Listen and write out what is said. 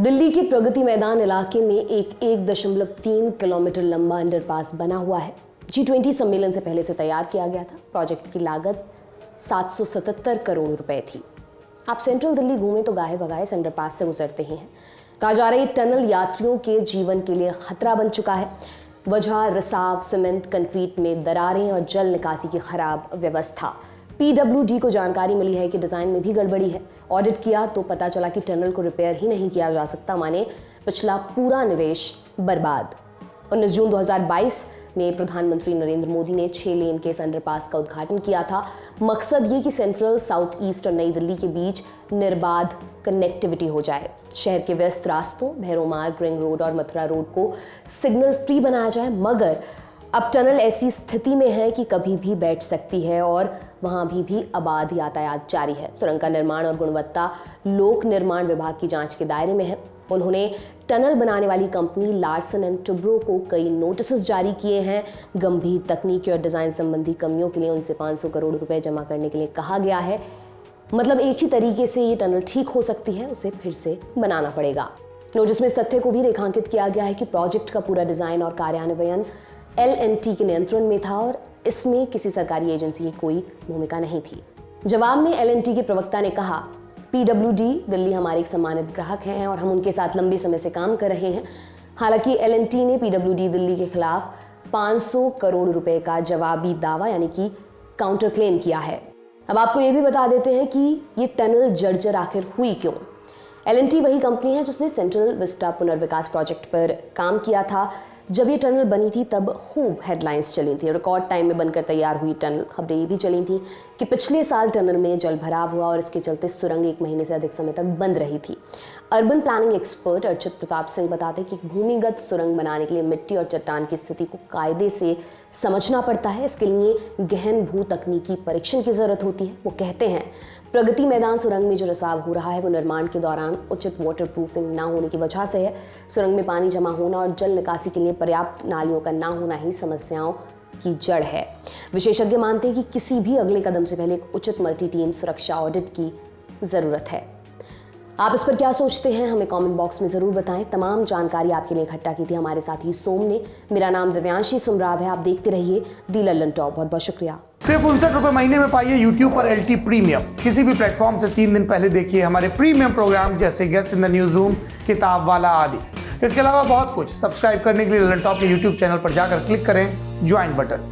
दिल्ली के प्रगति मैदान इलाके में एक 1.3 किलोमीटर लंबा अंडरपास बना हुआ है। G20 सम्मेलन से पहले से तैयार किया गया था। प्रोजेक्ट की लागत 777 करोड़ रुपए थी। आप सेंट्रल दिल्ली घूमें तो गाहे बगाहे इस अंडरपास से गुजरते ही हैं। कहा जा रहा है टनल यात्रियों के जीवन के लिए खतरा बन चुका है। वजह रिसाव, सीमेंट, कंक्रीट में दरारें और जल निकासी की खराब व्यवस्था। PWD को जानकारी मिली है कि डिज़ाइन में भी गड़बड़ी है। ऑडिट किया तो पता चला कि टनल को रिपेयर ही नहीं किया जा सकता, माने पिछला पूरा निवेश बर्बाद। 19 जून 2022 में प्रधानमंत्री नरेंद्र मोदी ने 6 लेन के इस अंडरपास का उद्घाटन किया था। मकसद ये कि सेंट्रल, साउथ ईस्ट और नई दिल्ली के बीच निर्बाध कनेक्टिविटी हो जाए। शहर के व्यस्त रास्तों, भैरव मार्ग, रिंग रोड और मथुरा रोड को सिग्नल फ्री बनाया जाए। मगर अब टनल ऐसी स्थिति में है कि कभी भी बैठ सकती है और वहां भी अबाध यातायात जारी है। सुरंग का निर्माण और गुणवत्ता लोक निर्माण विभाग की जांच के दायरे में है। उन्होंने टनल बनाने वाली कंपनी लार्सन एंड टुब्रो को कई नोटिस जारी किए हैं। गंभीर तकनीकी और डिजाइन संबंधी कमियों के लिए उनसे 500 करोड़ रुपए जमा करने के लिए कहा गया है। मतलब एक ही तरीके से ये टनल ठीक हो सकती है, उसे फिर से बनाना पड़ेगा। नोटिस में इस तथ्य को भी रेखांकित किया गया है कि प्रोजेक्ट का पूरा डिजाइन और कार्यान्वयन L&T के नियंत्रण में था और इसमें किसी सरकारी एजेंसी की कोई भूमिका नहीं थी। जवाब में L&T के प्रवक्ता ने कहा, PWD दिल्ली हमारे एक सम्मानित ग्राहक हैं और हम उनके साथ लंबे समय से काम कर रहे हैं। हालांकि L&T ने PWD दिल्ली के खिलाफ 500 करोड़ रुपए का जवाबी दावा यानी कि काउंटर क्लेम किया है। अब आपको ये भी बता देते हैं कि ये टनल जर्जर आखिर हुई क्यों। L&T वही कंपनी है जिसने सेंट्रल विस्टा पुनर्विकास प्रोजेक्ट पर काम किया था। जब ये टनल बनी थी तब खूब हेडलाइंस चली थी। रिकॉर्ड टाइम में बनकर तैयार हुई टनल। खबरें ये भी चली थी कि पिछले साल टनल में जल भराव हुआ और इसके चलते सुरंग 1 महीने से अधिक समय तक बंद रही थी। Urban planning expert Archit Pratap Singh बताते कि भूमिगत सुरंग बनाने के लिए मिट्टी और चट्टान की स्थिति को कायदे से समझना पड़ता है। इसके लिए गहन भू तकनीकी परीक्षण की जरूरत होती है। वो कहते हैं प्रगति मैदान सुरंग में जो रिसाव हो रहा है वो निर्माण के दौरान उचित वाटर प्रूफिंग ना होने की वजह से है। सुरंग में पानी जमा होना और जल निकासी के लिए पर्याप्त नालियों का ना होना ही समस्याओं की जड़ है। विशेषज्ञ मानते हैं कि किसी भी अगले कदम से पहले एक उचित मल्टी टीम सुरक्षा ऑडिट की जरूरत है। आप इस पर क्या सोचते हैं, हमें कमेंट बॉक्स में जरूर बताएं। तमाम जानकारी आपके लिए इकट्ठा की थी हमारे साथी सोम ने। मेरा नाम दिव्यांशी सुमराव है। आप देखते रहिए दी लल्लन टॉप। बहुत बहुत शुक्रिया। सिर्फ 59 रुपए महीने में पाइए YouTube पर LT प्रीमियम। किसी भी प्लेटफॉर्म से 3 दिन पहले देखिए हमारे प्रीमियम प्रोग्राम जैसे guest in the news room, किताब वाला आदि। इसके अलावा बहुत कुछ। सब्सक्राइब करने के लिए लल्लन टॉप के YouTube चैनल पर जाकर क्लिक करें ज्वाइन बटन।